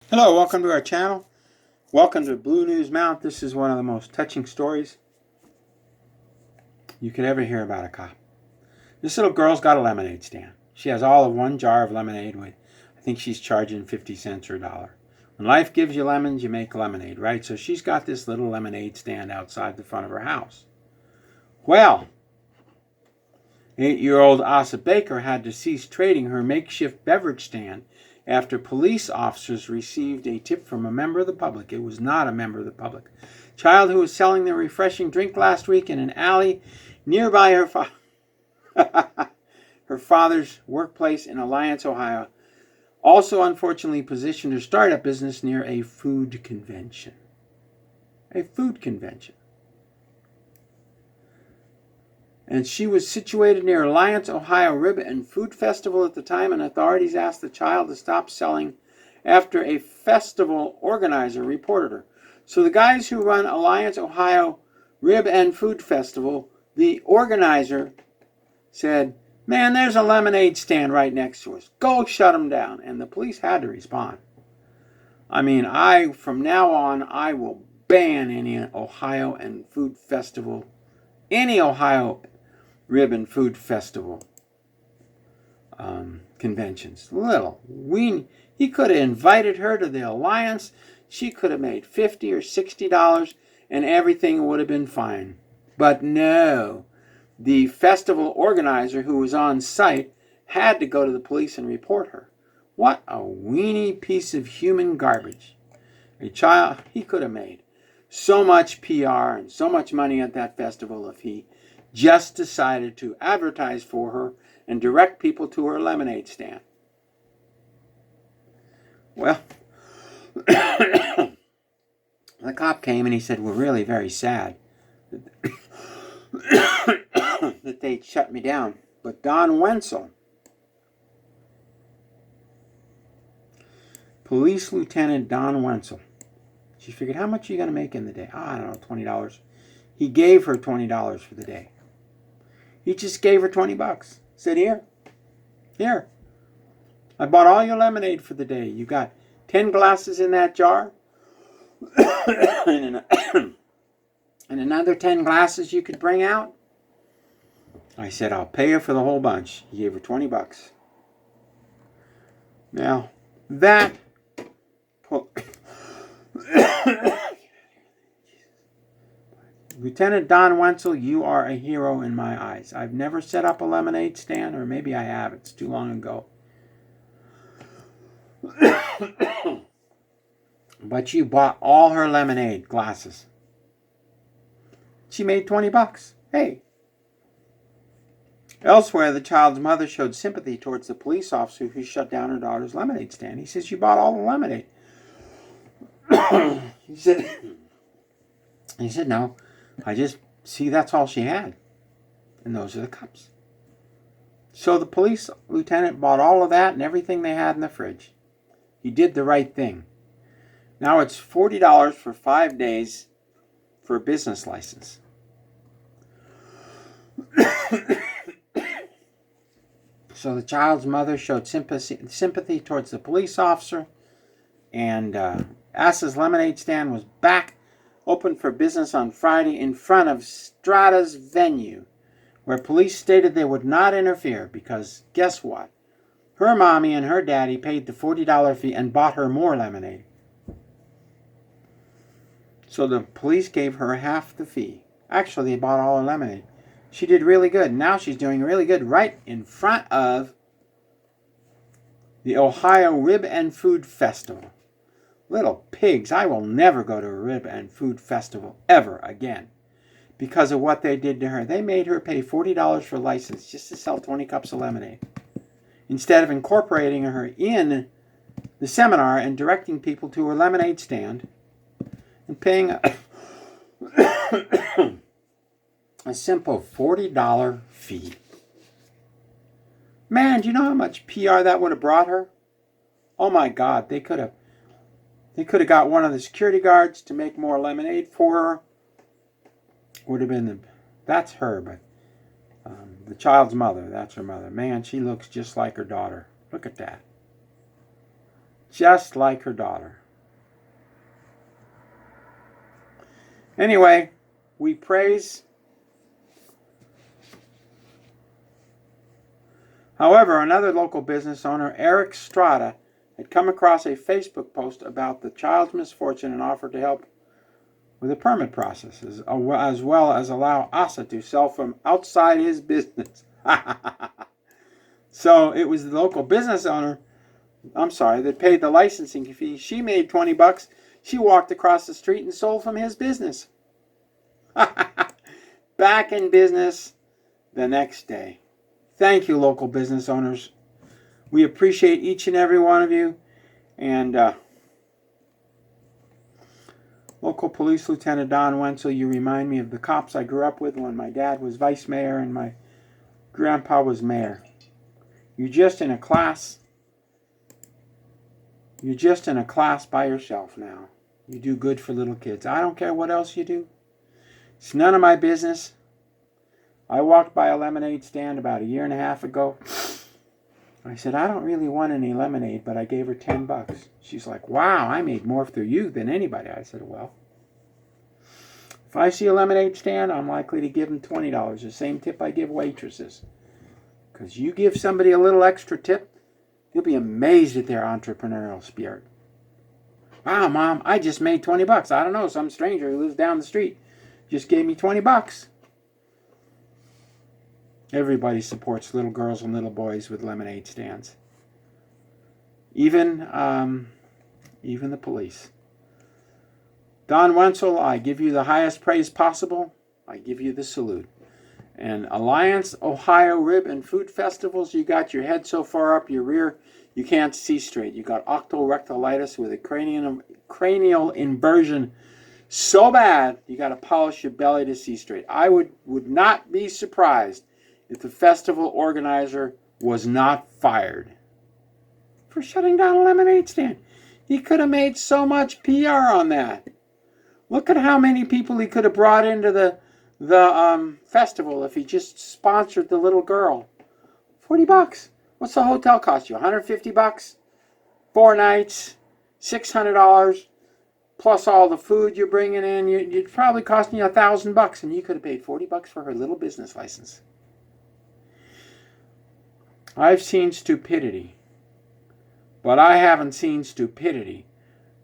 Hello, welcome to our channel. Welcome to Blue News Mount. This is one of the most touching stories you could ever hear about a cop. This little girl's got a lemonade stand. She has all of one jar of lemonade with, I think she's charging 50 cents or a dollar. When life gives you lemons, you make lemonade, right? So she's got this little lemonade stand outside the front of her house. Well, 8-year-old Asa Baker had to cease trading her makeshift beverage stand after police officers received a tip from a member of the public. It was not a member of the public. Child who was selling the refreshing drink last week in an alley nearby her father's workplace in Alliance, Ohio, also unfortunately positioned her startup business near a food convention. A food convention. And she was situated near Alliance, Ohio Rib and Food Festival at the time, and authorities asked the child to stop selling after a festival organizer reported her. So the guys who run Alliance, Ohio Rib and Food Festival, the organizer said, "Man, there's a lemonade stand right next to us. Go shut them down." And the police had to respond. I mean, from now on, I will ban any Ohio and Food Festival, any Ohio Rib and Food Festival conventions. He could have invited her to the Alliance. She could have made $50 or $60 and everything would have been fine. But no, the festival organizer who was on site had to go to the police and report her. What a weenie piece of human garbage. A child, he could have made so much PR and so much money at that festival if he just decided to advertise for her and direct people to her lemonade stand. Well, the cop came and he said, "We're really very sad that they shut me down." But Don Wenzel, Police Lieutenant Don Wenzel, she figured, how much are you going to make in the day? I don't know, $20. He gave her $20 for the day. He just gave her $20. Said, here, I bought all your lemonade for the day. You got 10 glasses in that jar, and another 10 glasses you could bring out. I said, I'll pay her for the whole bunch. He gave her $20. Now, that Lieutenant Don Wenzel, you are a hero in my eyes. I've never set up a lemonade stand, or maybe I have. It's too long ago. But you bought all her lemonade glasses. She made $20. Hey. Elsewhere, the child's mother showed sympathy towards the police officer who shut down her daughter's lemonade stand. He says, "You bought all the lemonade." He said, "No, I just see that's all she had. And those are the cups." So the police lieutenant bought all of that and everything they had in the fridge. He did the right thing. Now it's $40 for 5 days for a business license. So the child's mother showed sympathy towards the police officer, and Asa's lemonade stand was back open for business on Friday in front of Strata's venue, where police stated they would not interfere because, guess what? Her mommy and her daddy paid the $40 fee and bought her more lemonade. So the police gave her half the fee. Actually, they bought all her lemonade. She did really good. Now she's doing really good right in front of the Ohio Rib and Food Festival. Little pigs, I will never go to a Rib and Food Festival ever again because of what they did to her. They made her pay $40 for a license just to sell 20 cups of lemonade instead of incorporating her in the seminar and directing people to her lemonade stand and paying a simple $40 fee. Man, do you know how much PR that would have brought her? Oh my God, they could have got one of the security guards to make more lemonade for her. Would have been that's her, but the child's mother, that's her mother. Man, she looks just like her daughter. Look at that. just like her daughter. Anyway, we praise. However, another local business owner, Eric Strada, had come across a Facebook post about the child's misfortune and offered to help with the permit process, as well as allow Asa to sell from outside his business. So it was the local business owner, that paid the licensing fee. She made $20. She walked across the street and sold from his business. Back in business the next day. Thank you, local business owners. We appreciate each and every one of you. And local police lieutenant Don Wenzel, you remind me of the cops I grew up with when my dad was vice mayor and my grandpa was mayor. You're just in a class by yourself now. You do good for little kids. I don't care what else you do. It's none of my business. I walked by a lemonade stand about 1.5 years ago. I said, I don't really want any lemonade, but I gave her $10. She's like, wow, I made more through you than anybody. I said, well, if I see a lemonade stand, I'm likely to give them $20, the same tip I give waitresses. Because you give somebody a little extra tip, you'll be amazed at their entrepreneurial spirit. Wow, Mom, I just made $20. I don't know, some stranger who lives down the street just gave me $20. Everybody supports little girls and little boys with lemonade stands. Even the police. Don Wenzel, I give you the highest praise possible. I give you the salute. And Alliance Ohio Rib and Food Festivals, you got your head so far up your rear, you can't see straight. You got octorectalitis with a cranial inversion so bad, you got to polish your belly to see straight. I would not be surprised if the festival organizer was not fired for shutting down a lemonade stand. He could have made so much PR on that. Look at how many people he could have brought into the festival if he just sponsored the little girl. $40. What's the hotel cost you? $150? 4 nights, $600, plus all the food you're bringing in. You'd probably cost you $1,000, and you could have paid $40 for her little business license. I've seen stupidity, but I haven't seen stupidity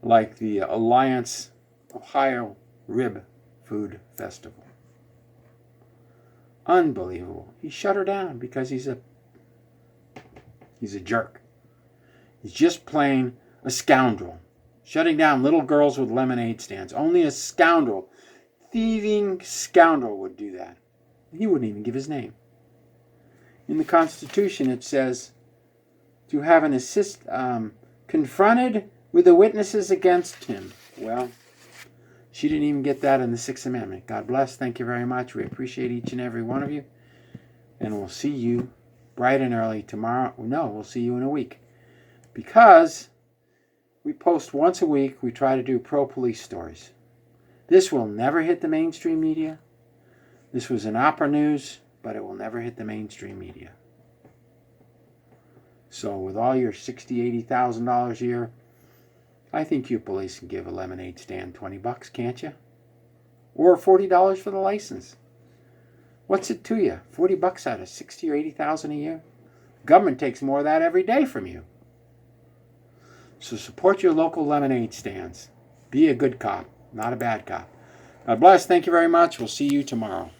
like the Alliance Ohio Rib Food Festival. Unbelievable. He shut her down because he's a jerk. He's just plain a scoundrel. Shutting down little girls with lemonade stands. Only a scoundrel, thieving scoundrel would do that. He wouldn't even give his name. In the Constitution it says to have an confronted with the witnesses against him. Well, she didn't even get that in the Sixth Amendment. God bless. Thank you very much. We appreciate each and every one of you. And we'll see you bright and early tomorrow. No, we'll see you in a week. Because we post once a week. We try to do pro-police stories. This will never hit the mainstream media. This was in Opera News, but it will never hit the mainstream media. So with all your $60,000, $80,000 a year, I think you police can give a lemonade stand $20, can't you? Or $40 for the license. What's it to you? $40 out of $60,000 or $80,000 a year? Government takes more of that every day from you. So support your local lemonade stands. Be a good cop, not a bad cop. God bless. Thank you very much. We'll see you tomorrow.